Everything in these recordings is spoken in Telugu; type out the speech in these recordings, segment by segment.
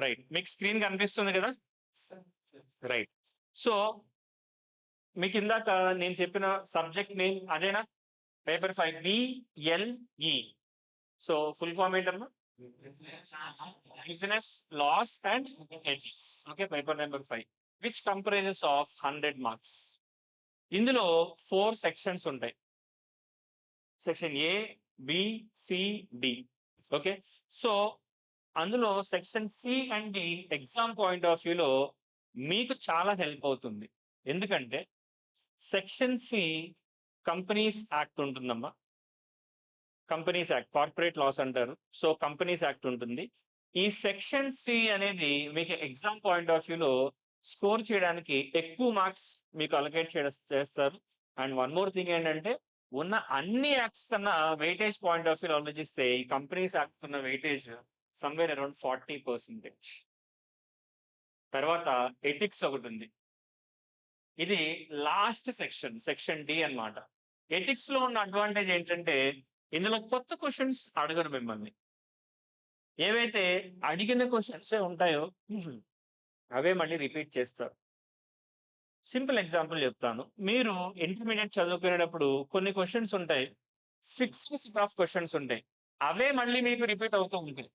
రైట్. మీకు స్క్రీన్ కనిపిస్తుంది కదా? రైట్. సో మీకు ఇందాక నేను చెప్పిన సబ్జెక్ట్ నేమ్ అదేనా? Paper 5 BLE. So full form ఏంటమ్మా? Business laws and ethics. Okay, paper number 5 which comprises of 100 marks. ఇందులో 4 సెక్షన్స్ ఉంటాయి. Section A, B, C, D. Okay, so అందులో section C and D exam point of వ్యూలో మీకు చాలా హెల్ప్ అవుతుంది. ఎందుకంటే సెక్షన్ సి కంపెనీస్ యాక్ట్ ఉంటుందమ్మా. కంపెనీస్ యాక్ట్, కార్పొరేట్ లాస్ అంటారు. సో కంపెనీస్ యాక్ట్ ఉంటుంది. ఈ సెక్షన్ సి అనేది మీకు ఎగ్జామ్ పాయింట్ ఆఫ్ వ్యూలో స్కోర్ చేయడానికి ఎక్కువ మార్క్స్ మీకు అలొకేట్ చేస్తారు. అండ్ వన్ మోర్ థింగ్ ఏంటంటే ఉన్న అన్ని యాక్ట్స్ కన్నా వెయిటేజ్ పాయింట్ ఆఫ్ వ్యూ ఆలోచిస్తే ఈ కంపెనీస్ యాక్ట్ ఉన్న వెయిటేజ్ సమ్వేర్ అరౌండ్ 40%. తర్వాత ఎథిక్స్ ఒకటి ఉంది. ఇది లాస్ట్ సెక్షన్ డి అన్నమాట. ఎథిక్స్ లో ఉన్న అడ్వాంటేజ్ ఏంటంటే ఇందులో కొత్త క్వశ్చన్స్ అడగరు మిమ్మల్ని. ఏవైతే అడిగిన క్వశ్చన్స్ ఉంటాయో అవే మళ్ళీ రిపీట్ చేస్తారు. సింపుల్ ఎగ్జాంపుల్ చెప్తాను. మీరు ఇంటర్మీడియట్ చదువుకునేటప్పుడు కొన్ని క్వశ్చన్స్ ఉంటాయి, ఫిక్స్డ్ సెట్ ఆఫ్ క్వశ్చన్స్ ఉంటాయి. అవే మళ్ళీ మీకు రిపీట్ అవుతూ ఉంటాయి.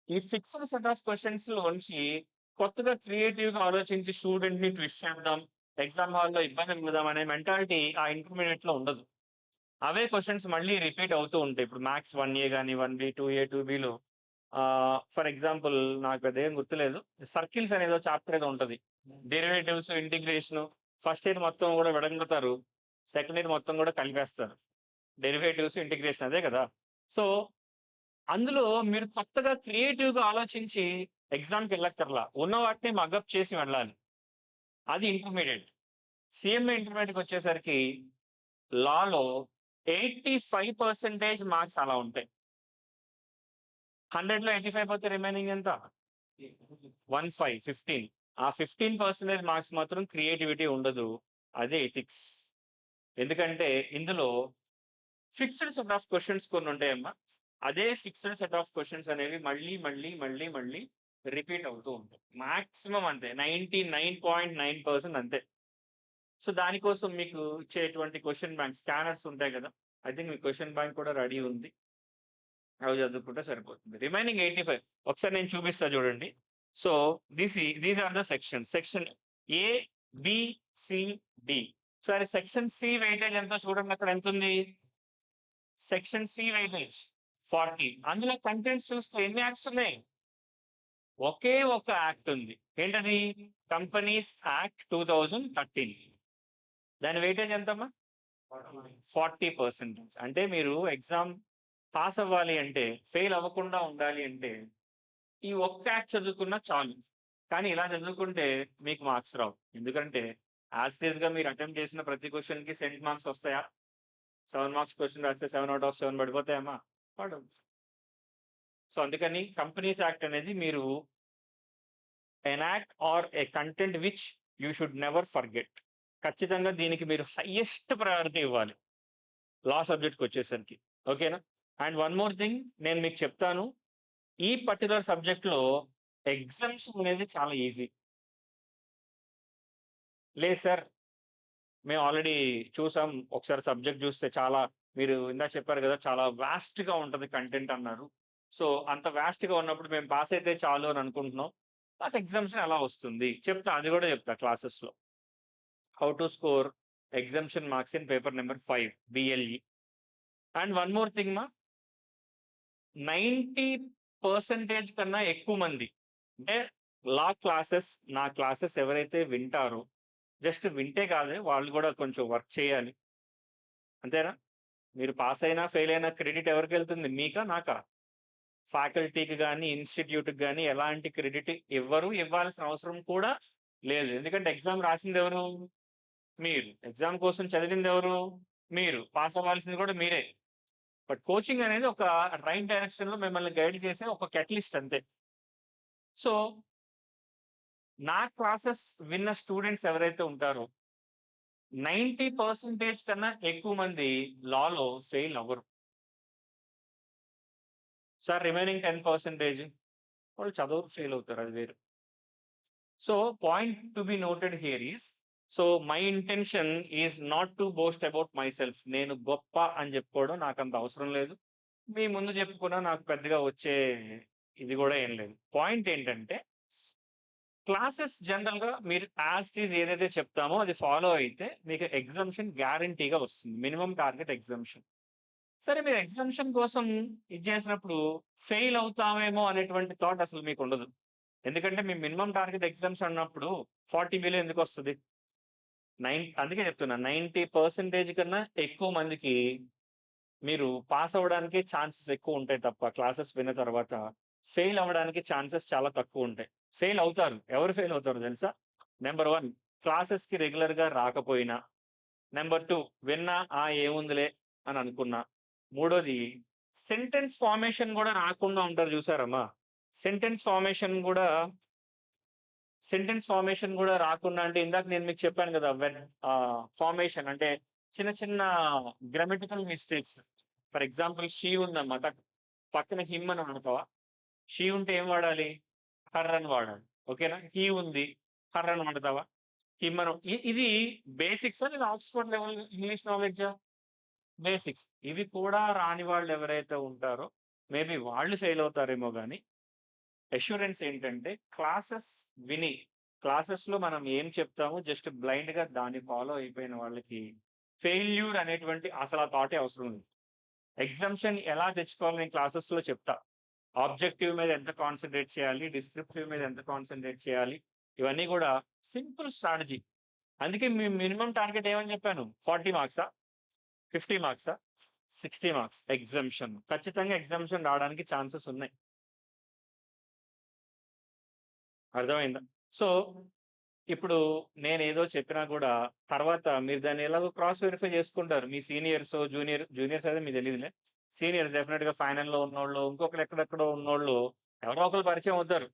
ఈ ఫిక్స్డ్ సెట్ ఆఫ్ క్వశ్చన్స్ లోంచి కొత్తగా క్రియేటివ్ గా ఆలోచించి స్టూడెంట్ ని ట్విస్ట్ చేద్దాం, ఎగ్జామ్ హాల్లో ఇబ్బంది పెడదాం అనే మెంటాలిటీ ఆ ఇంటర్మీడియట్ లో ఉండదు. అవే క్వశ్చన్స్ మళ్ళీ రిపీట్ అవుతూ ఉంటాయి. ఇప్పుడు మ్యాథ్స్ 1A కానీ 1B 2A 2Bలో ఫర్ ఎగ్జాంపుల్ నాకు అదేం గుర్తులేదు, సర్కిల్స్ అనేది చాప్టర్ ఏదో ఉంటది. డెరివేటివ్స్, ఇంటిగ్రేషన్ ఫస్ట్ ఇయర్ మొత్తం కూడా విడగొడతారు, సెకండ్ ఇయర్ మొత్తం కూడా కలిపేస్తారు. డెరివేటివ్స్, ఇంటిగ్రేషన్ అదే కదా. సో అందులో మీరు కొత్తగా క్రియేటివ్ గా ఆలోచించి ఎగ్జామ్కి వెళ్ళక్కర్లా, ఉన్న వాటిని మగప్ చేసి వెళ్ళాలి. అది ఇంటర్మీడియట్. సిఎంఏ ఇంటర్మీడియట్కి వచ్చేసరికి లాలో 85% మార్క్స్ అలా ఉంటాయి. 100లో 85 పోతే రిమైనింగ్ ఎంత? 15. ఆ 15% మార్క్స్ మాత్రం క్రియేటివిటీ ఉండదు. అదే ఎథిక్స్. ఎందుకంటే ఇందులో ఫిక్స్డ్ సెట్ ఆఫ్ క్వశ్చన్స్ కొన్ని ఉంటాయమ్మా. అదే ఫిక్స్డ్ సెట్ ఆఫ్ క్వశ్చన్స్ అనేవి మళ్ళీ మళ్ళీ మళ్ళీ మళ్ళీ రిపీట్ అవుతూ ఉంటాయి. మాక్సిమం అంతే, 99.9% అంతే. సో దానికోసం మీకు ఇచ్చేటువంటి క్వశ్చన్ బ్యాంక్ స్కానర్స్ ఉంటాయి కదా. I think me question bank కూడా రెడీ ఉంది, అవి చదువుకుంటే సరిపోతుంది. రిమైనింగ్ 85 ఒకసారి నేను చూపిస్తా చూడండి. So these are the section A, B, C, D. సరే, సెక్షన్ సి వెయిటేజ్ ఎంతో చూడండి. అక్కడ ఎంత ఉంది? Section C weightage 40. అందులో కంటెంట్స్ చూస్తే ఎన్ని యాక్ట్స్ ఉన్నాయి? ఒకే ఒక యాక్ట్ ఉంది. ఏంటది? Companies act 2013. దాని వెయిటేజ్ ఎంతమ్మా? 40%. అంటే మీరు ఎగ్జామ్ పాస్ అవ్వాలి అంటే, ఫెయిల్ అవ్వకుండా ఉండాలి అంటే ఈ ఒక్క యాక్ట్ చదువుకున్నా చాలు. కానీ ఇలా చదువుకుంటే మీకు మార్క్స్ రావు. ఎందుకంటే యాజ్ ఇట్ ఈస్ గా మీరు అటెంప్ట్ చేసిన ప్రతి క్వశ్చన్ కి సెంట్ మార్క్స్ వస్తాయా? 7 మార్క్స్ క్వశ్చన్ రాస్తే 7/7 పడిపోతాయమ్మా? పడవు. సో అందుకని కంపెనీస్ యాక్ట్ అనేది మీరు an act are a content which you should never forget. ఖచ్చితంగా దీనికి మీరు హైయెస్ట్ ప్రయారిటీ ఇవ్వాలి లా సబ్జెక్ట్కి వచ్చేసరికి. ఓకేనా? అండ్ వన్ మోర్ థింగ్ నేను మీకు చెప్తాను, ఈ పర్టికులర్ సబ్జెక్ట్ లో ఎగ్జామ్స్ అనేది చాలా ఈజీ. లేదు సార్, మేము ఆల్రెడీ చూసాం, ఒకసారి సబ్జెక్ట్ చూస్తే చాలా, మీరు ఇందాక చెప్పారు కదా చాలా వాస్ట్ గా ఉంటది కంటెంట్ అన్నారు. సో అంత వాస్ట్ గా ఉన్నప్పుడు మేము పాస్ అయితే చాలు అని అనుకుంటున్నాం. నాకు ఎగ్జామ్షన్ ఎలా వస్తుంది చెప్తా, అది కూడా చెప్తా క్లాసెస్ లో. How to score exemption marks in paper number 5 BLE. And one more thing మా, 90% కన్నా ఎక్కువ మంది అంటే లా క్లాసెస్, నా క్లాసెస్ ఎవరైతే వింటారో, జస్ట్ వింటే కాదే, వాళ్ళు కూడా కొంచెం వర్క్ చేయాలి. అంతేనా? మీరు పాస్ అయినా ఫెయిల్ అయినా క్రెడిట్ ఎవరికి వెళ్తుంది? మీకా నాకా? ఫ్యాకల్టీకి కానీ ఇన్స్టిట్యూట్కి కానీ ఎలాంటి క్రెడిట్ ఇవ్వాల్సిన అవసరం కూడా లేదు. ఎందుకంటే ఎగ్జామ్ రాసింది ఎవరు? మీరు. ఎగ్జామ్ కోసం చదివింది ఎవరు? మీరు. పాస్ అవ్వాల్సింది కూడా మీరే. బట్ కోచింగ్ అనేది ఒక రైట్ డైరెక్షన్ లో మిమ్మల్ని గైడ్ చేసే ఒక కెటలిస్ట్ అంతే. సో నా క్లాసెస్ విన్న స్టూడెంట్స్ ఎవరైతే ఉంటారో 90% కన్నా ఎక్కువ మంది లాలో ఫెయిల్ అవ్వరు. Sir remaining 10%? వాళ్ళు చదువుకు ఫెయిల్ అవుతారు, అది వేరు. So point to be noted here is, so my intention is not to boast about my self. నేను గొప్ప అని చెప్పుకోవడం నాకు అంత అవసరం లేదు. మీ ముందు చెప్పుకున్నా నాకు పెద్దగా వచ్చే ఇది కూడా ఏం లేదు. పాయింట్ ఏంటంటే క్లాసెస్ జనరల్ గా మీరు యాజ్ ఇట్ ఈజ్ ఏదైతే చెప్తామో అది ఫాలో అయితే మీకు ఎగ్జామ్షన్ గ్యారంటీగా వస్తుంది. Minimum target exemption. సరే, మీరు ఎగ్జామ్షన్ కోసం ఇది చేసినప్పుడు ఫెయిల్ అవుతామేమో అనేటువంటి థాట్ అసలు మీకు ఉండదు. ఎందుకంటే మీ మినిమం టార్గెట్ ఎగ్జామ్స్ అన్నప్పుడు 40 బిలో ఎందుకు వస్తుంది? అందుకే చెప్తున్నా, 90% కన్నా ఎక్కువ మందికి మీరు పాస్ అవ్వడానికి ఛాన్సెస్ ఎక్కువ ఉంటాయి తప్ప, క్లాసెస్ విన్న తర్వాత ఫెయిల్ అవ్వడానికి ఛాన్సెస్ చాలా తక్కువ ఉంటాయి. ఫెయిల్ అవుతారు. ఎవరు ఫెయిల్ అవుతారో తెలుసా? నెంబర్ 1, క్లాసెస్ కి రెగ్యులర్ గా రాకపోయినా. నెంబర్ 2, విన్నా ఏముందిలే అని అనుకున్నా. మూడోది, సెంటెన్స్ ఫార్మేషన్ కూడా రాకుండా ఉంటారు చూసారమ్మా. సెంటెన్స్ ఫార్మేషన్ కూడా సెంటెన్స్ ఫార్మేషన్ కూడా రాకుండా అంటే ఇందాక నేను మీకు చెప్పాను కదా, ఫార్మేషన్ అంటే చిన్న చిన్న grammatical mistakes. For example she ఉందమ్మా, పక్కన హిమ్ అని వాడతావా? షీ ఉంటే ఏం వాడాలి? హర్ అని వాడాలి. ఓకేనా? హీ ఉంది, హర్ అని వాడతావా? హిమ్ అని. ఇది బేసిక్స్ అని ఆక్స్ఫర్డ్ లెవెల్ ఇంగ్లీష్ నాలెడ్జా? బేసిక్స్. ఇవి కూడా రాని వాళ్ళు ఎవరైతే ఉంటారో మేబీ వాళ్ళు ఫెయిల్ అవుతారేమో గానీ, అష్యూరెన్స్ ఏంటంటే క్లాసెస్ విని, క్లాసెస్‌లో మనం ఏం చెప్తామో జస్ట్ బ్లైండ్‌గా దాన్ని ఫాలో అయిపోయిన వాళ్ళకి ఫెయిల్యూర్ అనేటువంటి అసలు ఆ థాటే అవసరం లేదు. ఎగ్జామ్షన్ ఎలా తెచ్చుకోవాలో నేను క్లాసెస్‌లో చెప్తా. ఆబ్జెక్టివ్ మీద ఎంత కాన్సంట్రేట్ చేయాలి, డిస్క్రిప్టివ్ మీద ఎంత కాన్సంట్రేట్ చేయాలి, ఇవన్నీ గూడా సింపుల్ స్ట్రాటజీ. అందుకే మీ మినిమమ్ టార్గెట్ ఏమని చెప్పాను? 40 మార్క్సా? 50 మార్క్సా? 60 మార్క్స్ ఎగ్జామ్షన్. ఖచ్చితంగా ఎగ్జామ్షన్ రావడానికి ఛాన్సెస్ ఉన్నాయి. అర్థమైందా? సో, ఇప్పుడు నేనేదో చెప్పినా గూడా తర్వాత మీరు దాన్ని ఎలాగో క్రాస్ వెరిఫై చేసుకుంటారు. మీ సీనియర్సో, జూనియర్స్ అయితే మీకు తెలీదులే. సీనియర్స్ డెఫినిట్‌గా ఫైనల్‌లో ఉన్నోళ్ళు, ఇంకొకళ్ళు ఎక్కడెక్కడో ఉన్నోళ్ళు ఎవరో ఒకళ్ళు పరిచయం అవుతారు.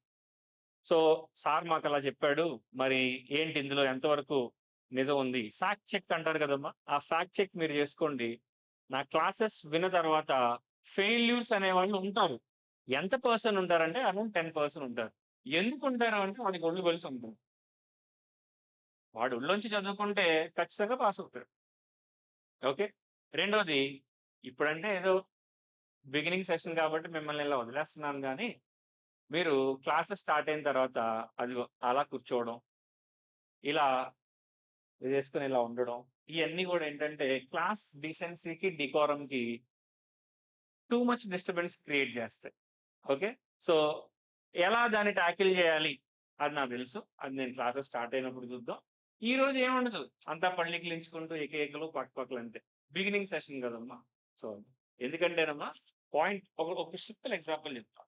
సో, సార్ మాకలా చెప్పాడు. మరి ఏంటి ఇందులో ఎంతవరకు నిజం ఉంది? ఫ్యాక్ట్ చెక్ అంటారు కదమ్మా! ఆ ఫ్యాక్ట్ చెక్ మీరు జేసుకోండి. నా క్లాసెస్ విన్న తర్వాత ఫెయిల్యూర్స్ అనేవాళ్ళు ఉంటారు. ఎంత పర్సన్ ఉంటారంటే అరౌండ్ 10% ఉంటారు. ఎందుకుంటారు అంటే వాడికి ఒళ్ళు బలిసి ఉంటారు. వాడు ఒళ్ళోంచి చదువుకుంటే ఖచ్చితంగా పాస్ అవుతాడు. ఓకే. రెండోది, ఇప్పుడంటే ఏదో బిగినింగ్ సెషన్ కాబట్టి మిమ్మల్ని ఇలా వదిలేస్తున్నాను గానీ, మీరు క్లాసెస్ స్టార్ట్ అయిన తర్వాత అదిగో అలా కూర్చోవడం, ఇలా ఇదేసుకొని ఇలా ఉండడం, ఇయన్నీ గూడా ఏంటంటే క్లాస్ డీసెన్సీకి, డెకోరమ్‌కి టూ మచ్ డిస్టర్బెన్స్ క్రియేట్ జేస్తాయి. ఓకే. సో, ఎలా దాన్ని టాకిల్ జేయాలి అది నాకు తెలుసు. అది నేను క్లాసెస్ స్టార్ట్ అయినప్పుడు చూద్దాం. ఈరోజు ఏముండదు. అంతా పళ్ళికిలించుకుంటూ ఏకేకలు, పక్కపక్కలంతే. బిగినింగ్ సెషన్ గదమ్మా! సో, ఎందుకంటేనమ్మా పాయింట్ ఒక సింపుల్ ఎగ్జాంపుల్ చెప్తా.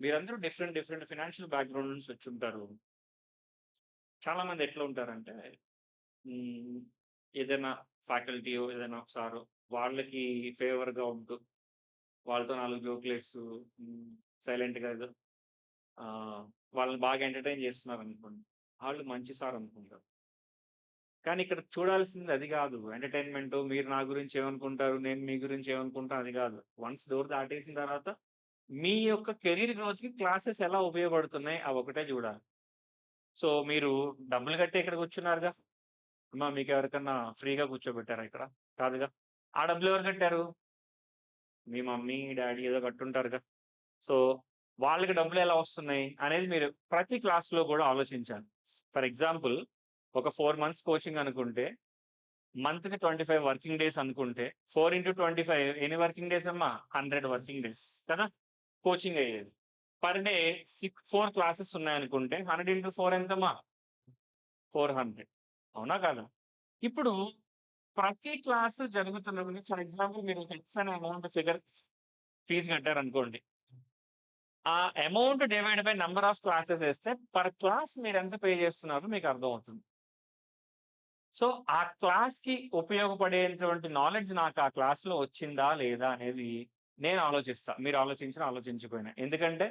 మీరందరూ డిఫరెంట్ ఫైనాన్షియల్ బ్యాక్‌గ్రౌండ్ నుంచి వచ్చుంటారు. చాలా మంది ఎట్లా ఉంటారంటే హ్మ్. ఏదైనా ఫ్యాకల్టీయో, ఏదైనా ఒక సారో వాళ్ళకి ఫేవర్‌గా ఉంటూ, వాళ్ళతో 4 జోకులేస్తూ సైలెంట్‌గా ఏదో వాళ్ళని బాగా ఎంటర్‌టైన్ చేస్తున్నారనుకోండి. ఆళ్ళు మంచి సార్ అనుకుంటారు. కానీ ఇక్కడ చూడాల్సింది అది గాదు. ఎంటర్‌టైన్‌మెంటు, మీరు నా గురించి ఏమనుకుంటారు, నేను మీ గురించి ఏమనుకుంటా అది గాదు. వన్స్ డోర్ దాటేసిన తర్వాత మీ యొక్క కెరీర్ గ్రోత్‌కి క్లాసెస్ ఎలా ఉపయోగపడుతున్నాయి అవొకటే జూడాలి. సో, మీరు డబ్బులు కట్టి ఇక్కడ కూర్చున్నారుగా. అమ్మా! మీకెవరికన్నా ఫ్రీగా కూర్చోబెట్టారా ఇక్కడ? కాదుగా. ఆ డబ్బులెవరు కట్టారు? మీ మమ్మీ, డ్యాడీ ఏదో కట్టుంటారుగా. సో, వాళ్ళకి డబ్బులెలా వస్తున్నాయి అనేది మీరు ప్రతి క్లాస్‌లో గూడా ఆలోచించాలి. ఫర్ ఎగ్జాంపుల్ ఒక 4 మంత్స్ కోచింగ్ అనుకుంటే, మంత్‌కి 25 వర్కింగ్ డేస్ అనుకుంటే, 4/25 ఎన్ని వర్కింగ్ డేస్ అమ్మా? 100 వర్కింగ్ డేస్ కదా! కోచింగ్ అయ్యేది. పర్ డే 4 క్లాసెస్ ఉన్నాయనుకుంటే 100/4 ఎంతమ్మా? 400. అవునా కాదా? ఇప్పుడు ప్రతి క్లాసు జరుగుతున్నప్పుడు ఫర్ ఎగ్జాంపుల్ మీరు హెచ్ అనే అమౌంట్ ఫీజ్ కట్టారనుకోండి. ఆ amount divide by number of classes ఏస్తే పర్ క్లాస్ మీరెంత పే చేస్తున్నారో మీకు అర్థమవుతుంది. సో, ఆ క్లాస్‌కి ఉపయోగపడేటువంటి నాలెడ్జ్ నాకు ఆ క్లాస్‌లో వచ్చిందా? లేదా? అనేది నేను ఆలోచిస్తా. మీరు ఆలోచించినా, ఆలోచించకపోయినా. ఎందుకంటే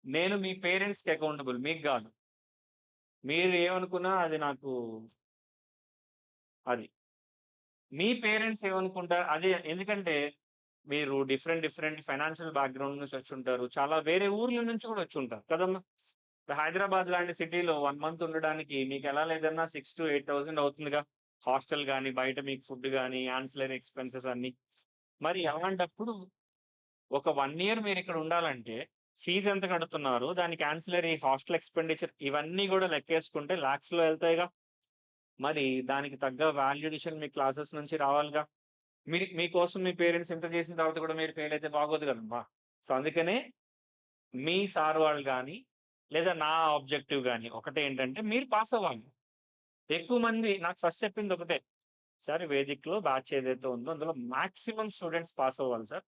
నేను మీ పేరెంట్స్‌కి అకౌంటబుల్, మీకు గాదు. మీరు ఏమనుకున్నా అది నాకు అది. మీ పేరెంట్స్ ఏమనుకుంటారు అదే ఎందుకంటే మీరు డిఫరెంట్ ఫైనాన్షియల్ బ్యాక్‌గ్రౌండ్ నుంచి వచ్చుంటారు. చాలా వేరే ఊర్ల నుంచి కూడా వచ్చుంటారు కదమ్మా! ఇప్పుడు హైదరాబాద్ లాంటి సిటీలో 1 మంత్ ఉండడానికి మీకెలా లేదన్నా 6,000-8,000 అవుతుందిగా. హాస్టల్ గాని, బయట మీకు ఫుడ్ గాని, యాన్సిలరీ ఎక్స్‌పెన్సెస్ అన్నీ. మరి అలాంటప్పుడు ఒక 1 ఇయర్ మీరిక్కడ ఉండాలంటే ఫీజ్ ఎంత కడుతున్నారు? దానికి యాన్సిలరీ హాస్టల్ ఎక్స్‌పెండిచర్ ఇవన్నీ గూడా లెక్కేసుకుంటే లాక్స్‌లో ఎళ్తాయిగా. మరి దానికి తగ్గ వాల్యుయేషన్ మీ క్లాసెస్ నుంచి రావాలిగా. మీకోసం మీ పేరెంట్స్ ఇంత చేసిన తర్వాత కూడా మీరు ఫెయిల్ అయితే బాగోదు కదమ్మా! సో, అందుకనే మీ సార్ వాళ్ళు గాని, లేదా నా ఆబ్జెక్టివ్ గాని ఒకటేంటంటే మీరు పాస్ అవ్వాలి. ఎక్కువ మంది నాకు ఫస్ట్ చెప్పింది ఒకటే. సార్ వేదిక్‌లో బ్యాచ్ ఏదైతే ఉందో అందులో మాక్సిమం స్టూడెంట్స్ పాస్ అవ్వాలి సార్.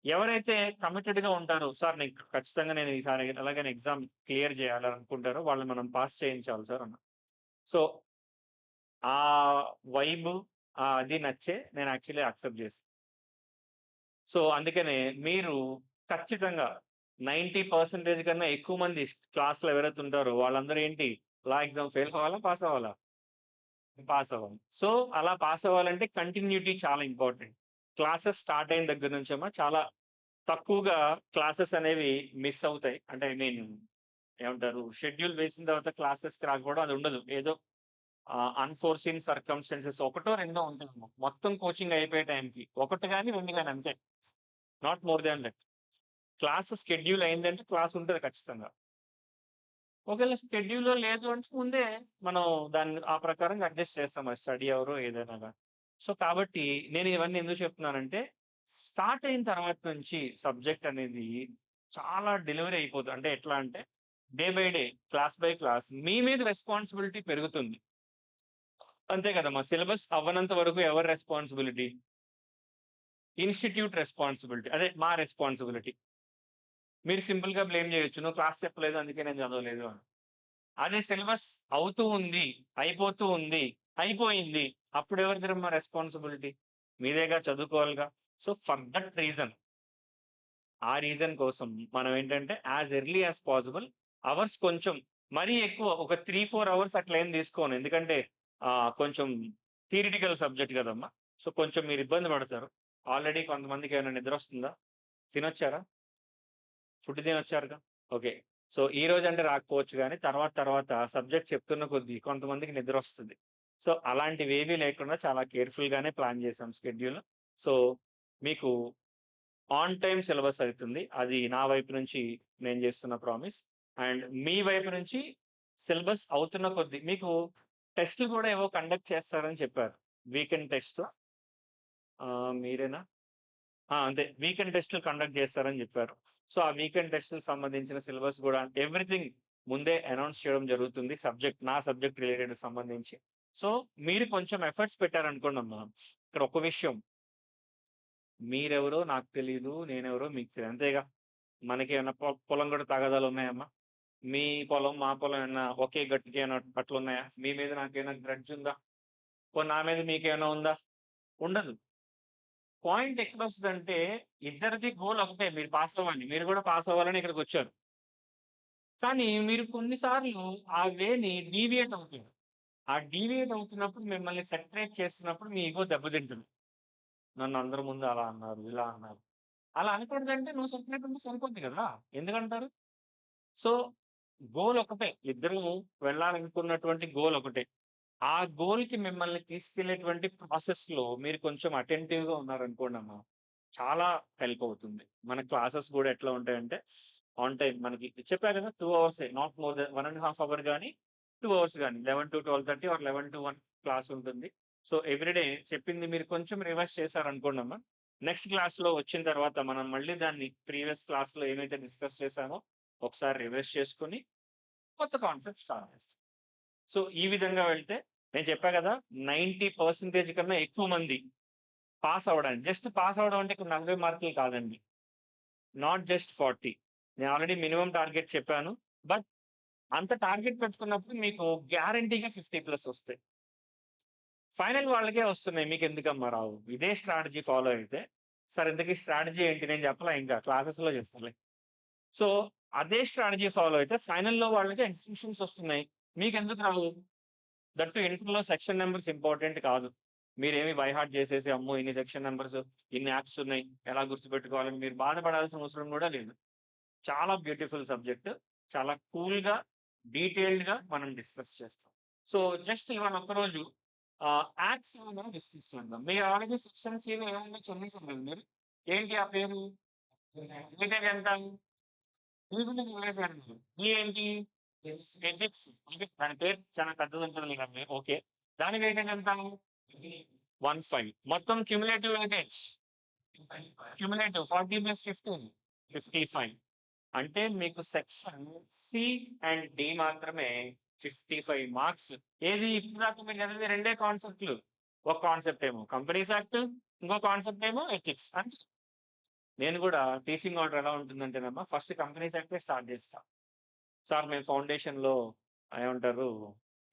ఎవరైతే కమిటెడ్‌గా ఉంటారో, సార్ ఖచ్చితంగా నేను ఈసారి ఎలాగైనా ఎగ్జామ్ క్లియర్ చేయాలని అనుకుంటారో వాళ్ళని మనం పాస్ చేయించాలి సార్ అన్నా. సో, ఆ వైబ్ అది నచ్చే నేను యాక్చువల్లీ యాక్సెప్ట్ చేశా. సో, అందుకనే మీరు ఖచ్చితంగా 90% కన్నా ఎక్కువ మంది క్లాస్‌లో ఎవరైతే ఉంటారో వాళ్ళందరూ ఏంటి లా ఎగ్జామ్ ఫెయిల్ అవ్వాలా? పాస్ అవ్వాలా? పాస్ అవ్వాలి. సో, అలా పాస్ అవ్వాలంటే కంటిన్యూటీ చాలా ఇంపార్టెంట్. క్లాసెస్ స్టార్ట్ అయిన దగ్గర నుంచేమో చాలా తక్కువగా క్లాసెస్ అనేవి మిస్ అవుతాయి. అంటే ఐ మీన్ ఏమంటారు షెడ్యూల్ వేసిన తర్వాత క్లాసెస్‌కి రాకపోవడం అది ఉండదు. ఏదో అన్‌ఫోర్సీన్ సర్కమ్‌స్టాన్సెస్ ఒకటో రెండో ఉంటాయేమో. మొత్తం కోచింగ్ అయిపోయే టైంకి. ఒకటి గాని, 2 గాని అంతే. Not more than that. Class schedule అయిందంటే క్లాస్ ఉంటది ఖచ్చితంగా. ఒకవేళ షెడ్యూల్‌లో లేదు అంటే ముందే మనం దాన్ని ఆ ప్రకారంగా అడ్జస్ట్ చేస్తాం. అది స్టడీ అవరో ఏదైనా గాని. సో, కాబట్టి నేను ఇవన్నీ ఎందుకు చెప్తున్నానంటే, స్టార్ట్ అయిన తర్వాత నుంచి సబ్జెక్ట్ అనేది చాలా డెలివరీ అయిపోతుంది. అంటే ఎట్లా అంటే day by day, class by class మీ మీద రెస్పాన్సిబిలిటీ పెరుగుతుంది. అంతే కదమ్మా! సిలబస్ అవ్వనంత వరకు ఎవరి రెస్పాన్సిబిలిటీ? Institute responsibility. అదే మా రెస్పాన్సిబిలిటీ. మీరు సింపుల్‌గా బ్లేమ్ చేయొచ్చు. నువ్వు క్లాస్ చెప్పలేదు అందుకే నేను చదవలేదు అని. అదే సిలబస్ అవుతూ ఉంది, అయిపోతూ ఉంది, అయిపోయింది. అప్పుడెవరిదిరమ్మా రెస్పాన్సిబిలిటీ? మీదేగా చదువుకోవాలిగా. సో, ఫర్ దట్ రీజన్ ఆ రీజన్ కోసం మనం ఏంటంటే as early as possible hours కొంచెం మరీ ఎక్కువ ఒక 3, 4 అవర్స్ అట్లా ఏం తీసుకోను. ఎందుకంటే కొంచెం థియరిటికల్ సబ్జెక్ట్ కదమ్మా! సో, కొంచెం మీరు ఇబ్బంది పడతారు. ఆల్రెడీ కొంతమందికి ఏమైనా నిద్రొస్తుందా? తినొచ్చారా? ఫుడ్ తినొచ్చారుగా? ఓకే. సో, ఈరోజంటే రాకపోవచ్చు గానీ, తర్వాత సబ్జెక్ట్ చెప్తున్న కొద్దీ కొంతమందికి నిద్రొస్తది. సో, అలాంటివేవీ లేకుండా చాలా కేర్‌ఫుల్‌గానే ప్లాన్ చేసాం షెడ్యూల్. సో, మీకు ఆన్ టైమ్ సిలబస్ అయితుంది. అది నా వైపు నుంచి నేను చేస్తున్న ప్రామిస్. అండ్ మీ వైపు నుంచి సిలబస్ అవుతున్న కొద్దీ మీకు టెస్ట్‌లు గూడా ఏవో కండక్ట్ చేస్తారని చెప్పారు. వీకెండ్ టెస్ట్ మీరేనా? అంతే. వీకెండ్ టెస్ట్‌లు కండక్ట్ చేస్తారని జెప్పారు. సో, ఆ వీకెండ్ టెస్ట్‌కి సంబంధించిన సిలబస్ గూడా ఎవ్రీథింగ్ ముందే అనౌన్స్ చేయడం జరుగుతుంది. నా సబ్జెక్ట్ రిలేటెడ్‌కి సంబంధించి. సో, మీరు కొంచెం ఎఫర్ట్స్ పెట్టారనుకోండమ్మా, ఇక్కడ ఒక విషయం మీరెవరో నాకు తెలీదు. నేనెవరో మీకు తెలీదు. అంతేగా. మనకేమన్నా పొలం గూడా తగాదాలున్నాయమ్మా? మీ పొలం, మా పొలం ఏమన్నా ఒకే గట్టుకి ఏమన్నా అట్లున్నాయా? మీ మీద నాకేమైనా గ్రడ్జ్ ఉందా? పోనీ నా మీద మీకేమైనా ఉందా? ఉండదు. పాయింట్ ఎక్కడొస్తదంటే, ఇద్దరిది గోల్ ఒకటే. మీరు పాస్ అవ్వాలి. మీరు గూడా పాస్ అవ్వాలని ఇక్కడికొచ్చారు. కానీ మీరు కొన్ని సార్లు ఆ వేని డీవియేట్ అవుతుంది. ఆ డీవియేట్ అవుతున్నప్పుడు మిమ్మల్ని సెపరేట్ చేస్తున్నప్పుడు మీ ఇగో దెబ్బతింటుంది. నన్ను అందరి ముందు అలా అన్నారు, ఇలా అన్నారు. అలా అనకూడదంటే నువ్వు సెపరేట్ ఉంటే సరిపోద్ది గదా! ఎందుకంటారు? సో, గోల్ ఒకటే. ఇద్దరు వెళ్ళాలనుకున్నటువంటి గోల్ ఒకటే. ఆ గోల్‌కి మిమ్మల్ని తీసుకెళ్ళేటువంటి ప్రాసెస్‌లో మీరు కొంచెం అటెంటివ్‌గా ఉన్నారనుకోండమ్మా, చాలా హెల్ప్ అవుతుంది. మన క్లాసెస్ గూడా ఎట్లా ఉంటాయంటే, ఆన్ టైమ్ మనకి చెప్పా గదా! 2 అవర్సే. నాట్ మోర్ దెన్ 1 ½ అవర్ గాని, 2 అవర్స్ గాని 11-12:30 ఆర్ 11-1 క్లాస్ ఉంటుంది. సో, ఎవ్రీ డే చెప్పింది మీరు కొంచెం రివైజ్ చేశారనుకోండమ్మా, నెక్స్ట్ క్లాస్‌లో వచ్చిన తర్వాత మనం మళ్ళీ దాన్ని ప్రీవియస్ క్లాస్‌లో ఏమైతే డిస్కస్ చేశామో ఒకసారి రివైజ్ చేసుకొని, కొత్త కాన్సెప్ట్ స్టార్ట్ చేస్తాం. సో, ఈ విధంగా వెళ్తే నేను చెప్పా గదా! 90% కన్నా ఎక్కువ మంది పాస్ అవ్వడానికి. జస్ట్ పాస్ అవ్వడం అంటే ఇక్కడ 40 మార్కులు కాదండి. Not just 40. నేను ఆల్రెడీ మినిమమ్ టార్గెట్ చెప్పాను. బట్ అంత టార్గెట్ పెట్టుకున్నప్పుడు మీకు గ్యారంటీ‌గా 50+ వస్తాయి. ఫైనల్ వాళ్ళకే వస్తున్నాయి. మీకెందుకమ్మా రావు? ఇదే స్ట్రాటజీ ఫాలో అయితే సార్ ఇంతకీ స్ట్రాటజీ ఏంటి? నేను చెప్పలా ఇంకా క్లాసెస్‌లో చెప్తాలే. సో, అదే స్ట్రాటజీ ఫాలో అయితే ఫైనల్‌లో వాళ్ళకి ఎగ్జిబిషన్స్ వస్తున్నాయి. మీకెందుకు రావు? దట్ టూ ఇంటర్‌లో సెక్షన్ నంబర్స్ ఇంపార్టెంట్ కాదు. మీరేమి బై హార్ట్ చేసేసి అమ్మో ఇన్ని సెక్షన్ నెంబర్స్, ఇన్ని యాప్స్ ఉన్నాయి, ఎలా గుర్తుపెట్టుకోవాలని మీరు బాధపడాల్సిన అవసరం కూడా లేదు. చాలా బ్యూటిఫుల్ సబ్జెక్ట్. చాలా కూల్‌గా, డీటెయిల్డ్‌గా మనం డిస్కస్ చేస్తాం. సో, జస్ట్ ఇవాళ ఒక్కరోజు యాప్స్ మనం డిస్కస్ చేద్దాం. మీరు ఆల్రెడీ సెక్షన్ సిలో ఏముందో చదివేసారు కదా మీరు. ఏంటి ఆ పేరు? వెయిటేజ్ ఎంత? ఇది కూడా చదివేసారు మీరు. ఈ ఏంటి? ఎథిక్స్. ఓకే. దాని పేరు చాలా పెద్దదుంటది కదండీ. ఓకే. దాని వెయిటేజ్ ఎంత? 15. మొత్తం క్యుములేటివ్ వెయిటేజ్. క్యుములేటివ్ 40 + 15 55. అంటే మీకు సెక్షన్ సి అండ్ డి మాత్రమే 55 మార్క్స్. ఏది ఇప్పటిదాకా మీరు చదివింది రెండే కాన్సెప్ట్‌లు. ఒక కాన్సెప్ట్ ఏమో కంపెనీస్ యాక్ట్, ఇంకో కాన్సెప్ట్ ఏమో ఎథిక్స్. అంతే. నేను కూడా టీచింగ్ ఆర్డర్ ఎలా ఉంటుందంటేనమ్మా ఫస్ట్ కంపెనీస్ యాక్టే స్టార్ట్ చేస్తా. సార్ మేము ఫౌండేషన్‌లో ఏమంటారు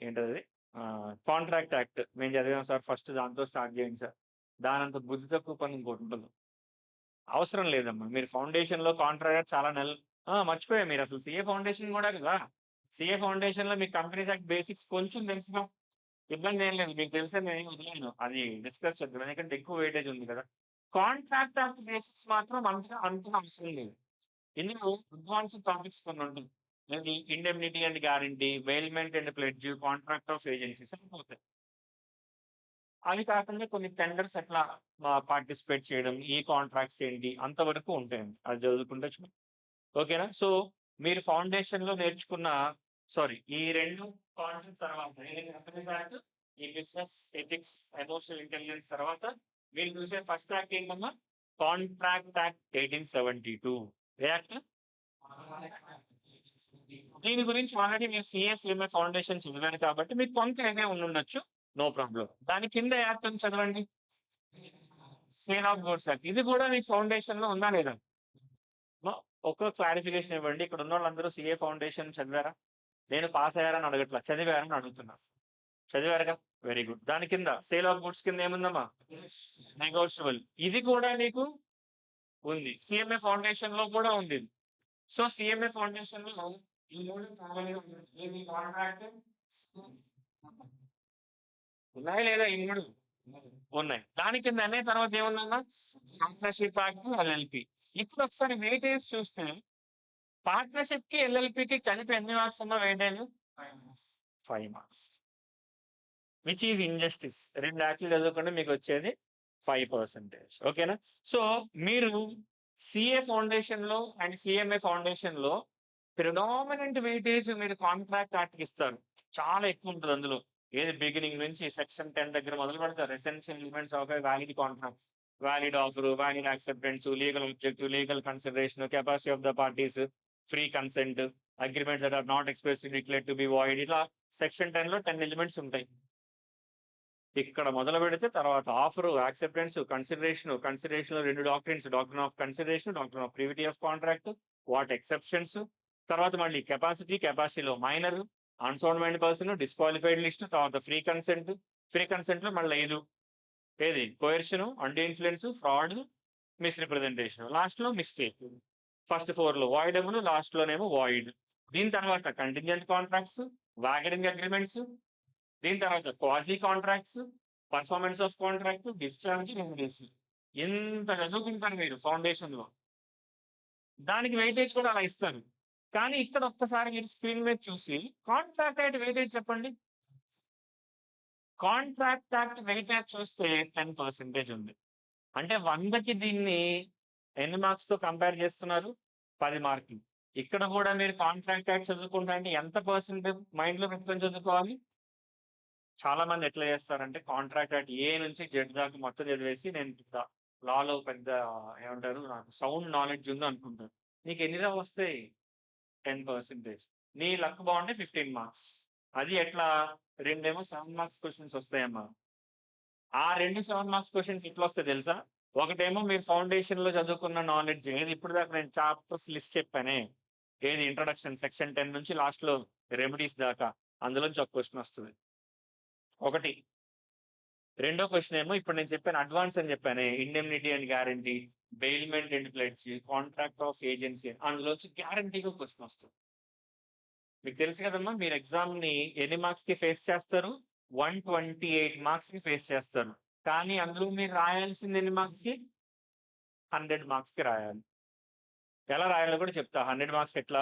ఏంటది కాంట్రాక్ట్ యాక్ట్ మేము చదివాం సార్ ఫస్ట్ దాంతో స్టార్ట్ చేయండి సార్. దానంత బుద్ధి తక్కువ పని ఇంకోటుండదు. అవసరం లేదమ్మా. మీరు ఫౌండేషన్‌లో కాంట్రాక్ట్ చాలా మర్చిపోయా మీరసలు సీఏ ఫౌండేషన్ గూడా కదా! సీఏ ఫౌండేషన్‌లో మీకు కంపెనీస్ యాక్ట్ బేసిక్స్ కొంచెం తెలుసుగా. ఇబ్బందేం లేదు. మీకు తెలిసేది నేనేమి వదిలేయను. అది డిస్కస్ చేద్దాం. ఎందుకంటే ఎక్కువ వెయిటేజ్ ఉంది కదా! కాంట్రాక్ట్ యాక్ట్ బేసిక్స్ మాత్రం అంతగా అవసరం లేదు. ఇందులో అడ్వాన్స్‌డ్ టాపిక్స్ కొన్నుంటాయి. ఏది indemnity and guarantee, bailment and pledge, contract of agencies అని పోతాయి. అవి కాకుండా కొన్ని టెండర్స్ ఎట్లా పార్టిసిపేట్ చేయడం, ఈ కాంట్రాక్ట్స్ ఏంటి అంతవరకు ఉంటాయండి. అది చదువుకుంటే చాలు. ఓకేనా? సో, మీరు ఫౌండేషన్‌లో నేర్చుకున్న ఈ 2 కాన్సెప్ట్ తర్వాత ఏది కంపెనీస్ యాక్ట్, ఈ బిజినెస్ ఎథిక్స్, ఎమోషనల్ ఇంటెలిజెన్స్ తర్వాత మీరు చూసే ఫస్ట్ యాక్ట్ ఏంటమ్మా? Contract act 1872. ఏ యాక్ట్? దీని గురించి ఆల్రెడీ మీరు సీఏ, సీఎంఏ ఫౌండేషన్ చదివారు కాబట్టి మీకు కొంత ఐడియా ఉండుండొచ్చు. No problem. దాని కింద యాక్ట్ ఉంది చదవండి. Sale of goods act. ఇది కూడా మీకు ఫౌండేషన్‌లో ఉందా లేదా? నో. ఒక్క క్లారిఫికేషన్ ఇవ్వండి. ఇక్కడ ఉన్నోళ్ళందరూ సీఏ ఫౌండేషన్ చదివారా? నేను పాస్ అయ్యారా అని అడగట్లా. చదివారా అని అడుగుతున్నా. చదివారుగా? Very good. దాని కింద సేల్ ఆఫ్ గూడ్స్ కింద ఏముందమ్మా? నెగోషియబుల్. ఇది కూడా మీకు ఉంది. సీఎంఏ ఫౌండేషన్‌లో కూడా ఉంది ఇది. సో, సీఎంఏ ఫౌండేషన్‌లో ఈ 3 కామన్‌గా ఉన్నాయి. ఏది కాంట్రాక్ట్ ఉన్నాయా లేదా ఈ 3? ఉన్నాయి. దాని కింద అనే తర్వాత ఏముందమ్మా? Partnership act, LLP. ఇప్పుడు ఒకసారి వెయిటేజ్ చూస్తే పార్ట్నర్‌షిప్‌కి, ఎల్ఎల్‌పికి కలిపి ఎన్ని మార్క్స్ అమ్మా weightage? 5 marks. Which is injustice. 2 యాక్ట్‌లు చదువుకుంటే మీకొచ్చేది 5%. ఓకేనా? సో, మీరు సీఏ ఫౌండేషన్‌లో అండ్ సీఎంఏ ఫౌండేషన్‌లో ప్రిడామినెంట్ వెయిటేజ్ మీరు కాంట్రాక్ట్ యాక్ట్‌కి ఇస్తారు. చాలా ఎక్కువ ఉంటది అందులో. ఏది బిగినింగ్ నుంచి సెక్షన్ 10 దగ్గర మొదలుపెడతారు. Essential elements of a valid contract. Valid offer, valid acceptance, legal objective, legal consideration, capacity of the parties, free consent, agreements that are not expressly declared to be void. ఇట్లా సెక్షన్ 10లో 10 ఎలిమెంట్స్ ఉంటాయి. ఇక్కడ మొదలుపెడితే తర్వాత ఆఫరు, యాక్సెప్టెన్స్, కన్సిడరేషన్‌లో 2 doctrines, doctrine of consideration, doctrine of privity of contract, what exceptions, తర్వాత మళ్ళీ కెపాసిటీలో minor, unsound mind person, disqualified list, తర్వాత ఫ్రీ కన్సెంట్‌లో మళ్ళీ 5 ఏది coercion, undue influence, fraud, misrepresentation, లాస్ట్‌లో మిస్టేక్. ఫస్ట్ 4లో వాయిడబుల్, లాస్ట్‌లోనేమో వాయిడ్. దీని తర్వాత కంటింజెంట్ కాంట్రాక్ట్స్, వాగరింగ్ అగ్రీమెంట్స్, దీని తర్వాత quasi contracts, performance of contract, discharge, remedies. ఇంత చదువుకుంటారు మీరు ఫౌండేషన్‌లో. దానికి వెయిటేజ్ కూడా అలా ఇస్తారు. కానీ ఇక్కడ ఒక్కసారి మీరు స్క్రీన్ మీద చూసి కాంట్రాక్ట్ యాక్ట్ వెయిటేజ్ చెప్పండి. కాంట్రాక్ట్ యాక్ట్ వెయిటేజ్ చూస్తే 10% ఉంది. అంటే 100కి దీన్ని ఎన్ని మార్క్స్‌తో కంపేర్ చేస్తున్నారు? 10 మార్కులు. ఇక్కడ కూడా మీరు కాంట్రాక్ట్ యాక్ట్ చదువుకుంటా అంటే ఎంత పర్సెంటేజ్ మైండ్‌లో పెట్టుకొని చదువుకోవాలి? చాలా మంది ఎట్లా చేస్తారంటే కాంట్రాక్ట్ యాక్ట్ ఏ నుంచి జెడ్ దాకా మొత్తం చదివేసి నేను లాలో పెద్ద ఏమంటారు నాకు సౌండ్ నాలెడ్జ్ ఉంది అనుకుంటారు. నీకు ఎన్నిరా వస్తాయి? 10%. నీ లక్ బాగుంటే 15 మార్క్స్. అది ఎట్లా? రెండేమో 7 మార్క్స్ క్వెషన్స్ వస్తాయమ్మా. ఆ 2 7 మార్క్స్ క్వెషన్స్ ఎట్లొస్తాయి తెలుసా? ఒకటేమో మీరు ఫౌండేషన్‌లో చదువుకున్న నాలెడ్జ్ ఏది ఇప్పటిదాకా నేను చాప్టర్స్ లిస్ట్ చెప్పానే. ఏది ఇంట్రొడక్షన్ సెక్షన్ 10 నుంచి లాస్ట్‌లో రెమెడీస్ దాకా. అందులోంచి ఒక క్వెషన్ వస్తది. ఒకటి. రెండో క్వెషన్ ఏమో ఇప్పుడు నేను చెప్పాను అడ్వాన్స్ అని చెప్పానే. Indemnity and guarantee, bailment and pledge, contract of agency అందులోంచి గ్యారంటీగా క్వెషన్ వస్తది. మీకు తెలుసు కదమ్మా మీరు ఎగ్జామ్‌ని ఎన్ని మార్క్స్‌కి ఫేస్ చేస్తారు? 128 మార్క్స్‌కి ఫేస్ చేస్తారు. కానీ అందులో మీరు రాయాల్సింది ఎన్ని మార్క్స్‌కి? 100 మార్క్స్‌కి రాయాలి. ఎలా రాయాలో కూడా చెప్తా. 100 మార్క్స్ ఎట్లా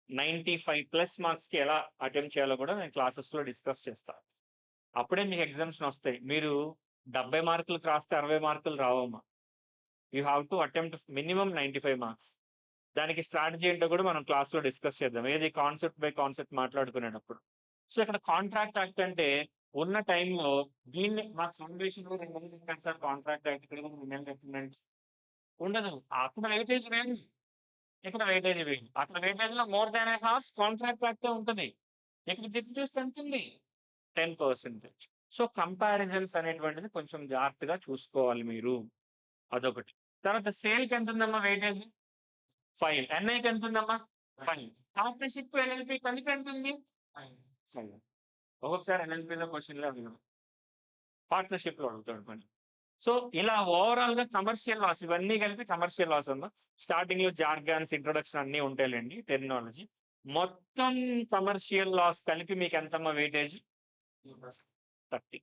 95+ మార్క్స్‌కి ఎలా అటెంప్ట్ చేయాలో కూడా నేను క్లాసెస్‌లో డిస్కస్ చేస్తా. అప్పుడే మీకు ఎగ్జామ్స్‌నొస్తాయి. మీరు 70 మార్కులకి రాస్తే 60 మార్కులు రావమ్మా. You have to attempt minimum 95 marks. దానికి స్ట్రాటజీ ఏంటో కూడా మనం క్లాస్‌లో డిస్కస్ చేద్దాం. ఏది కాన్సెప్ట్ బై కాన్సెప్ట్ మాట్లాడుకునేటప్పుడు. సో, ఇక్కడ కాంట్రాక్ట్ యాక్ట్ అంటే ఉన్న టైంలో దీన్ని మాకు ఫౌండేషన్‌లో 2 నెలలు చెప్పారు సార్ కాంట్రాక్ట్ యాక్ట్ ఇక్కడ కూడా 2 నెలలు చెప్పండి. ఉండదు. అక్కడ వెయిటేజ్ వేరు. ఇక్కడ వెయిటేజ్ వేరు. అక్కడ వెయిటేజ్‌లో మోర్ దాన్ ఎ హాఫ్ కాంట్రాక్ట్ యాక్టే ఉంటది. ఇక్కడ చూస్తే ఎంతుంది? 10%. సో, కంపారిజన్స్ అనేటువంటిది కొంచెం జాగ్రత్తగా చూసుకోవాలి మీరు. అదొకటి. తర్వాత సేల్‌కి ఎంతుందమ్మా వెయిటేజ్? 5. ఎన్ఐకి ఎంతుందమ్మా? 5. పార్ట్నర్‌షిప్, ఎల్ఎల్‌పి కలిపి ఎంతుంది? 5. ఒక్కొక్కసారి ఎల్ఎల్‌పిలో క్వెషన్‌లో అడగడు. పార్ట్నర్‌షిప్‌లో అడుగుతాడు మళ్ళీ. సో, ఇలా ఓవరాల్‌గా కమర్షియల్ లాస్ ఇవన్నీ కలిపి కమర్షియల్ లాస్ అమ్మా. స్టార్టింగ్‌లో జార్గాన్స్, ఇంట్రొడక్షన్ అన్నీ ఉంటాయిలెండి టెర్మినాలజీ. మొత్తం కమర్షియల్ లాస్ కలిపి మీకెంతమ్మా వెయిటేజ్? 30.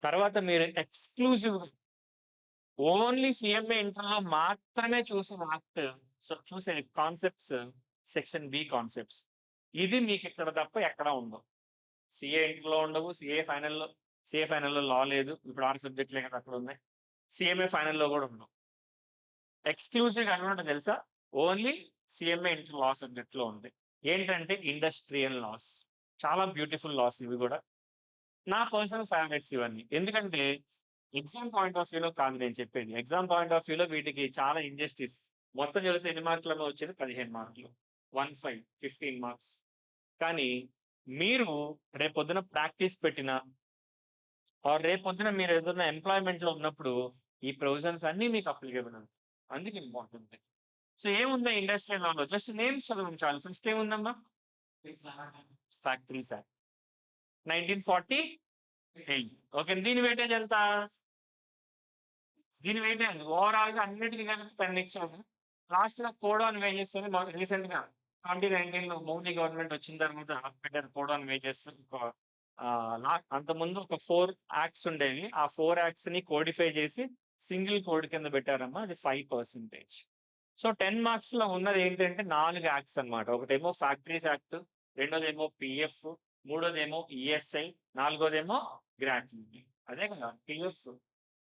తర్వాత మీరు ఎక్స్‌క్లూజివ్‌గా ఓన్లీ సీఎంఏ ఇంటర్‌లో మాత్రమే చూసే కాన్సెప్ట్స్ సెక్షన్ బి కాన్సెప్ట్స్. ఇది మీకిక్కడ తప్ప ఎక్కడా ఉండవు. సీఏ ఇంటర్‌లో ఉండవు. సీఏ ఫైనల్‌లో లా లేదు. ఇప్పుడు 6 సబ్జెక్ట్‌లే కదా అక్కడున్నాయి. సీఎంఏ ఫైనల్‌లో గూడా ఉండవు. ఎక్స్‌క్లూజివ్‌గా ఎక్కడుంటదో తెలుసా? ఓన్లీ సీఎంఏ ఇంటర్ లా సబ్జెక్ట్‌లో ఉంది. ఏంటంటే ఇండస్ట్రియల్ లాస్. చాలా బ్యూటిఫుల్ లాస్ ఇవి గూడా. నా పర్సనల్ ఫేవరెట్స్ ఇవన్నీ. ఎందుకంటే ఎగ్జామ్ పాయింట్ ఆఫ్ వ్యూలో కాదు నేను చెప్పేది. ఎగ్జామ్ పాయింట్ ఆఫ్ వ్యూలో వీటికి చాలా ఇంజస్టిస్. మొత్తం చదివితే ఎన్ని మార్కులమ్మా వచ్చేది? 15 మార్కులు. 15 15 మార్క్స్. కానీ మీరు రేపొద్దున ప్రాక్టీస్ పెట్టినా రేపొద్దున మీరు ఏదైనా ఎంప్లాయ్‌మెంట్‌లో ఉన్నప్పుడు ఈ ప్రొవిజన్స్ అన్నీ మీకు అప్లికేబుల్ ఉంటాయి. అందుకే ఇంపార్టెంట్. సో, ఏముంది ఇండస్ట్రియల్ లాలో జస్ట్ నేమ్స్ చదవండి చాలు. ఫస్ట్ ఏముందమ్మా? Factories act. 1948. ఓకే. దీని వెయిటేజ్ ఎంత? దీని వెయిటేజ్ ఓవరాల్‌గా అన్నిటికి కలిపి 10 ఇచ్చాము. లాస్ట్‌లో కోడ్ ఆన్ వేజెస్ అని రీసెంట్‌గా 2019లో మోదీ గవర్నమెంట్ వచ్చిన తర్వాత పెట్టారు కోడ్ ఆన్ వేజెస్. అంతకుముందు ఒక 4 యాక్ట్స్ ఉండేవి. ఆ 4 యాక్ట్స్‌ని కోడిఫై చేసి సింగిల్ కోడ్ కింద పెట్టారమ్మా. అది 5%. సో, 10 మార్క్స్‌లో ఉన్నదేంటంటే 4 యాక్ట్స్ అన్నమాట. ఒకటేమో ఫ్యాక్టరీస్ యాక్ట్, రెండోదేమో పీఎఫ్, మూడోదేమో ఈఎస్ఐ, నాలుగోదేమో గ్రాట్యుటీ. అదే కదా!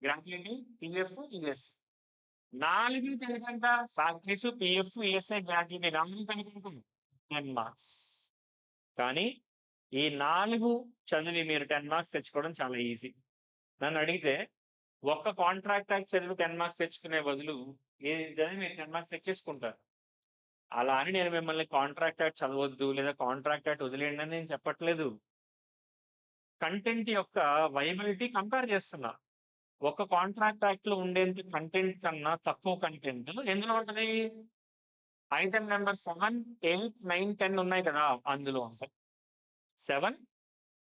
Gratuity, PF, ESI. 4 కలిపి ఎంత? ఫ్యాక్టరీస్, పీఎఫ్, ఈఎస్ఐ, గ్రాట్యుటీ 4 కలిపి ఎంత? 10 మార్క్స్. కానీ ఈ 4 చదివి మీరు 10 మార్క్స్ తెచ్చుకోవడం చాలా ఈజీ. నన్నడిగితే ఒక్క కాంట్రాక్ట్ యాక్ట్ చదివి 10 మార్క్స్ తెచ్చుకునే బదులు ఇది చదివి మీరు 10 మార్క్స్ తెచ్చేసుకుంటారు. అలా అని నేను మిమ్మల్ని కాంట్రాక్ట్ యాక్ట్ చదవొద్దు లేదా కాంట్రాక్ట్ యాక్ట్ వదిలేయండి అని నేను చెప్పట్లేదు. కంటెంట్ యొక్క వైబిలిటీ కంపేర్ చేస్తున్నా. ఒక కాంట్రాక్ట్ యాక్ట్‌లో ఉండేంత కంటెంట్ కన్నా తక్కువ కంటెంట్ ఎందులో ఉంటది? ఐటెమ్ నంబర్ 7, 8, 9, 10 ఉన్నాయి కదా! అందులో ఉంటాయి. 7,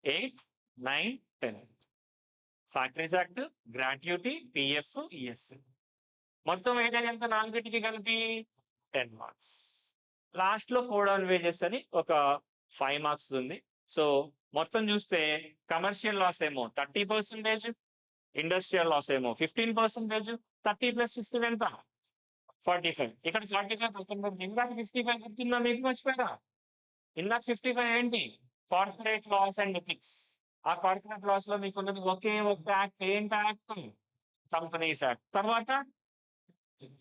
8, 9, 10. Factories act, gratuity, PF, ESI. మొత్తం వెయిటేజ్ ఎంత 4టికి కలిపి? 10 మార్క్స్. లాస్ట్‌లో కోడ్ ఆన్ వేజెస్ అని ఒక 5 మార్క్స్ ఉంది. సో, మొత్తం చూస్తే కమర్షియల్ లాస్ ఏమో 30%, ఇండస్ట్రియల్ లాస్ ఏమో 15%. 30 + 15 ఎంత? 45. ఇక్కడ 45 పక్కన పెడితే ఇందాక 55 గుర్తుందా మీకు? మర్చిపోయారా? ఇందాక 55 ఏంటి? Corporate laws and ethics. ఆ కార్పొరేట్ లాస్‌లో మీకున్నది ఒకే ఒక యాక్ట్. ఏంటి యాక్ట్? Companies act. తర్వాత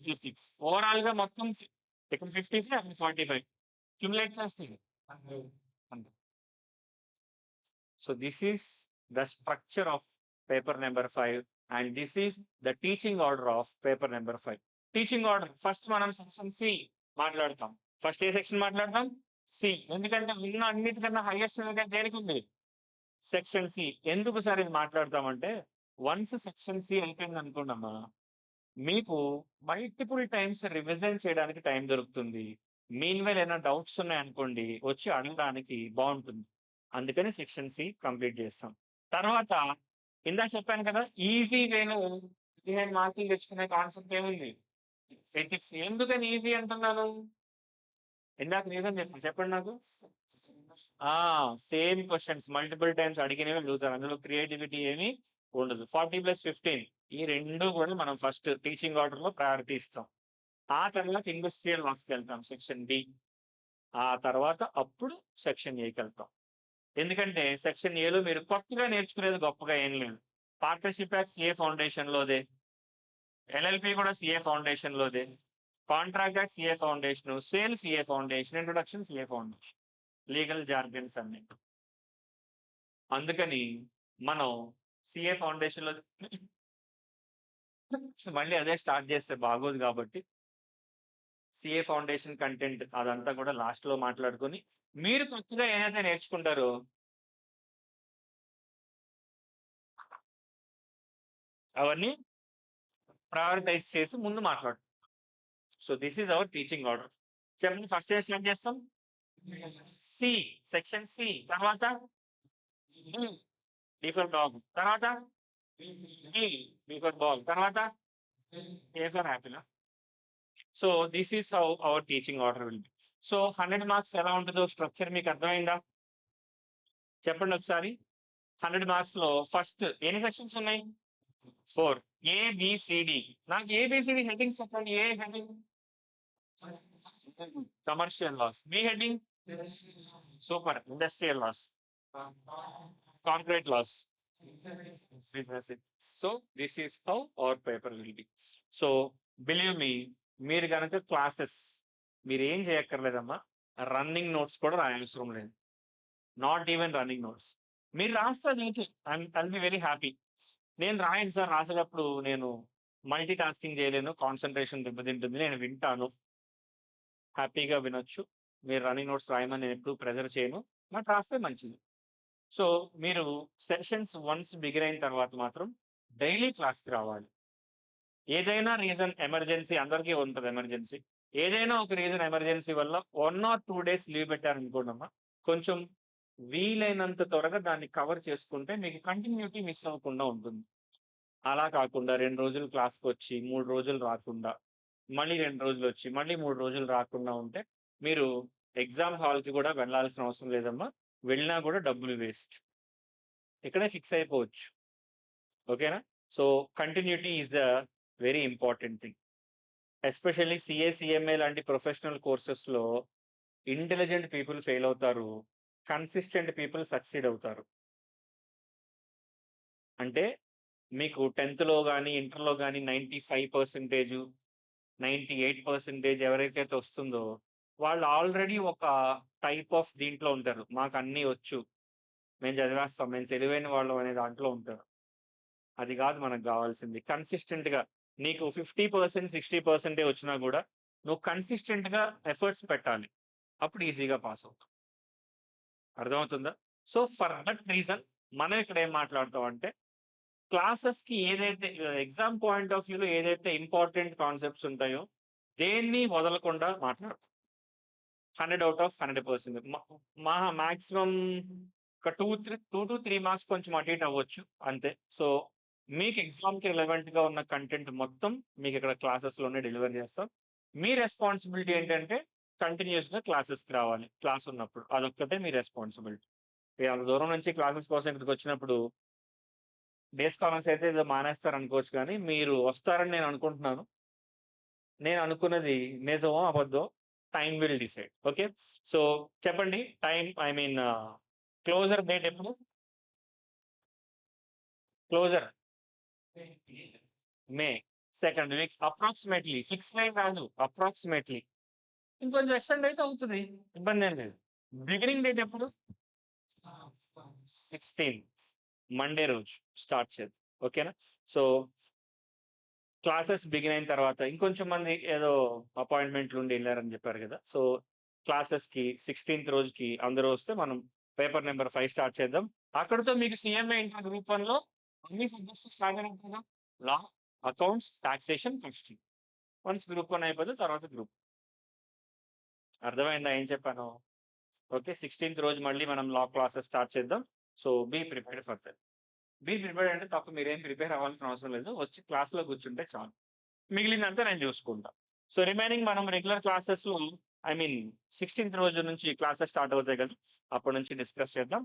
ఎథిక్స్. ఓవరాల్‌గా మొత్తం ఇక్కడ 55 అక్కడ 45. క్యుములేట్ చేస్తే 100. So, this is the structure of paper number 5 and this is the teaching order of paper number 5. Teaching order first మనం సెక్షన్ సి మాట్లాడతాం. ఫస్ట్ ఏ సెక్షన్ మాట్లాడతాం? సి. ఎందుకంటే ఉన్న అన్నిటికన్నా హైయెస్ట్ వెయిటేజ్ దేనికి ఉంది? Section C. ఎందుకు సార్ ఇది మాట్లాడతామంటే వన్స్ సెక్షన్ సి అయిపోయిందనుకోండమ్మా, మీకు మల్టిపుల్ టైమ్స్ రివిజన్ చేయడానికి టైం దొరుకుతుంది. మీన్‌వైల్ ఏమైనా డౌట్స్ ఉన్నాయనుకోండి వచ్చి అడగడానికి బావుంటుంది. అందుకని సెక్షన్ సి కంప్లీట్ చేస్తాం. తర్వాత ఇందాక చెప్పాను కదా! ఈజీ వేలో 15 మార్కులు తెచ్చుకునే కాన్సెప్ట్ ఏముంది? ఎథిక్స్. ఎందుకని ఈజీ అంటున్నాను? ఇందాక రీజన్ చెప్పండి నాకు. ఆ! సేమ్ క్వెషన్స్ మల్టిపుల్ టైమ్స్ అడిగినవే అడుగుతారు. అందులో క్రియేటివిటీ ఏమి ఉండదు. 40+15 ఈ 2 కూడా మనం ఫస్ట్ టీచింగ్ ఆర్డర్‌లో ప్రయారిటీ ఇస్తాం. ఆ తర్వాత ఇండస్ట్రియల్ లాస్‌కెళ్తాం సెక్షన్ డి. ఆ తర్వాత అప్పుడు సెక్షన్ ఏకెళ్తాం. ఎందుకంటే సెక్షన్ ఏలో మీరు కొత్తగా నేర్చుకునేది గొప్పగా ఏం లేదు. పార్ట్నర్‌షిప్ యాక్ట్ సీఏ ఫౌండేషన్‌లోదే. ఎల్ఎల్‌పి కూడా సీఏ ఫౌండేషన్‌లోదే. Contract act CA foundation, sale CA foundation, introduction CA foundation. Legal jargons అన్నీ. అందుకని మనం సీఏ ఫౌండేషన్‌లో మళ్ళీ అదే స్టార్ట్ చేస్తే బాగోదు కాబట్టి సీఏ ఫౌండేషన్ కంటెంట్ అదంతా కూడా లాస్ట్‌లో మాట్లాడుకొని, మీరు కొత్తగా ఏదైతే నేర్చుకుంటారో అవన్నీ ప్రయారిటైజ్ చేసి ముందు మాట్లాడుకుందాం. So, this is our teaching order. చెప్పండి ఫస్ట్ ఏం స్టార్ట్ చేస్తాం? సి. Section C. తర్వాత డి. D for dog. తర్వాత బి. B for ball. తర్వాత ఏ ఫర్ యాపిలా? So, this is how our teaching order will be. So, 100 marks ఎలా ఉంటదో స్ట్రక్చర్ మీకు అర్థమైందా? చెప్పండి ఒకసారి. 100 మార్క్స్‌లో ఫస్ట్ ఎన్ని సెక్షన్స్ ఉన్నాయి? 4. A, B, C, D. నాకు ఏబీసీడీ హెడ్డింగ్స్ చెప్పండి. A heading? Commercial laws. B heading? Super. Industrial laws. Concrete laws. Business. So, this is how our paper will be. So, believe me మీరు గనక క్లాసెస్ మీరేం చేయక్కర్లేదమ్మా. రన్నింగ్ నోట్స్ కూడా రాయవసరం లేదు. Not even running notes. మీరు రాస్తే okay. I'll be very happy. నేను రాయను సార్. రాసేటప్పుడు నేను మల్టీ టాస్కింగ్ చేయలేను. కాన్సంట్రేషన్ దెబ్బతింటుంది. నేను వింటాను. హ్యాపీగా వినొచ్చు. మీరు రన్నింగ్ నోట్స్ రాయమని నేనెప్పుడు ప్రెషర్ చేయను. బట్ రాస్తే మంచిది. సో, మీరు సెషన్స్ వన్స్ బిగిన్ అయిన తర్వాత మాత్రం డైలీ క్లాస్‌కి రావాలి. ఏదైనా రీజన్ ఎమర్జెన్సీ అందరికీ ఉంటది ఎమర్జెన్సీ. ఏదైనా ఒక రీజన్ ఎమర్జెన్సీ వల్ల 1 ఆర్ 2 డేస్ లీవ్ పెట్టారనుకోండమ్మా, కొంచెం వీలైనంత త్వరగా దాన్ని కవర్ చేసుకుంటే మీకు కంటిన్యూటీ మిస్ అవ్వకుండా ఉంటుంది. అలా కాకుండా 2 రోజులు క్లాస్‌కొచ్చి 3 రోజులు రాకుండా, మళ్ళీ 2 రోజులొచ్చి, మళ్ళీ 3 రోజులు రాకుండా ఉంటే, మీరు ఎగ్జామ్ హాల్‌కి గూడా వెళ్ళాల్సిన అవసరం లేదమ్మా. వెళ్ళినా గూడా డబ్బులు వేస్ట్. ఇక్కడే ఫిక్స్ అయిపోవచ్చు. ఓకేనా? So, continuity is the very important thing. Especially CA, CMA లాంటి ప్రొఫెషనల్ కోర్సెస్‌లో ఇంటెలిజెంట్ పీపుల్ ఫెయిల్ అవుతారు. కన్సిస్టెంట్ పీపుల్ సక్సీడ్ అవుతారు. అంటే మీకు 10థ్‌లో గాని, ఇంటర్‌లో గాని 95% 98% ఎవరికైతే వస్తుందో, వాళ్ళు ఆల్రెడీ ఒక టైప్ ఆఫ్ దీంట్లో ఉంటారు. మాకన్నీ వచ్చు. మేము చదివేస్తాం. మేము తెలివైన వాళ్ళం అనే దాంట్లో ఉంటారు. అది గాదు మనకు గావాల్సింది. కన్సిస్టెంట్‌గా నీకు 50%, 60% వచ్చినా గూడా నువ్వు కన్సిస్టెంట్‌గా ఎఫర్ట్స్ పెట్టాలి. అప్పుడు ఈజీగా పాస్ అవుతావు. అర్థమవుతుందా? సో, ఫర్ దట్ రీజన్ మనం ఇక్కడ ఏం మాట్లాడుతాం అంటే క్లాసెస్‌కి ఏదైతే ఎగ్జామ్ పాయింట్ ఆఫ్ వ్యూలో ఏదైతే ఇంపార్టెంట్ కాన్సెప్ట్స్ ఉంటాయో, దేన్ని వదలకుండా మాట్లాడతాం. 100 ఔట్ ఆఫ్ 100%. మాక్సిమం ఒక 2-3 మార్క్స్ కొంచెం అటు ఇటు అవ్వచ్చు అంతే. సో, మీకు ఎగ్జామ్‌కి రిలవెంట్‌గా ఉన్న కంటెంట్ మొత్తం మీకిక్కడ క్లాసెస్‌లోనే డెలివర్ చేస్తాం. మీ రెస్పాన్సిబిలిటీ ఏంటంటే కంటిన్యూయస్‌గా క్లాసెస్‌కి రావాలి. క్లాస్ ఉన్నప్పుడు. అదొక్కటే మీ రెస్పాన్సిబిలిటీ. అంత దూరం నుంచి క్లాసెస్ కోసం ఇక్కడికొచ్చినప్పుడు డే స్కాలర్స్ అయితే ఏదో మానేస్తారనుకోవచ్చు గానీ, మీరు వస్తారని నేను అనుకుంటున్నాను. నేను అనుకున్నది నిజమో, అబద్ధమో time will decide. Okay. So, చెప్పండి time I mean closer date ఎప్పుడు? Closer May second week approximately fix ఏం కాదు. అప్రాక్సిమేట్‌లీ. ఇంకొంచెం ఎక్స్‌టెండ్ అయితే అవుతది. ఇబ్బందేం లేదు. బిగినింగ్ డేట్ ఎప్పుడు? 16థ్ మండే రోజు స్టార్ట్ చేద్దాం. ఓకేనా? సో క్లాసెస్ బిగిన్ అయిన తర్వాత ఇంకొంచెం మంది ఏదో అపాయింట్‌మెంట్‌లుండి ఎళ్లారని జెప్పారు గదా! సో, క్లాసెస్‌కి 16థ్ రోజుకి అందరూ వస్తే మనం పేపర్ నంబర్ 5 స్టార్ట్ చేద్దాం. అక్కడితో మీకు సీఎంఏ ఇంటర్ గ్రూప్ 1లో అన్ని సబ్జెక్ట్స్ స్టార్ట్ అయినట్టు కదా! Law, accounts, taxation, costing. Once group 1 అయిపోతే తర్వాత గ్రూప్ అర్థమైందా ఏం చెప్పానో? ఓకే. 16థ్ రోజు మళ్ళీ మనం లా క్లాసెస్ స్టార్ట్ చేద్దాం. So, be prepared for that. Be prepared అంటే తప్ప మీరేం ప్రిపేర్ అవ్వాల్సిన అవసరం లేదు. వచ్చి క్లాస్‌లో కూర్చుంటే చాలు. మిగిలిందంతా నేను జూసుకుంటా. సో, రిమైనింగ్ మనం రెగ్యులర్ క్లాసెస్‌లో ఐ మీన్ 16థ్ రోజు నుంచి క్లాసెస్ స్టార్ట్ అవుతాయి గదా! అప్పటి నుంచి డిస్కస్ చేద్దాం.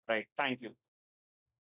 రైట్. Thank you.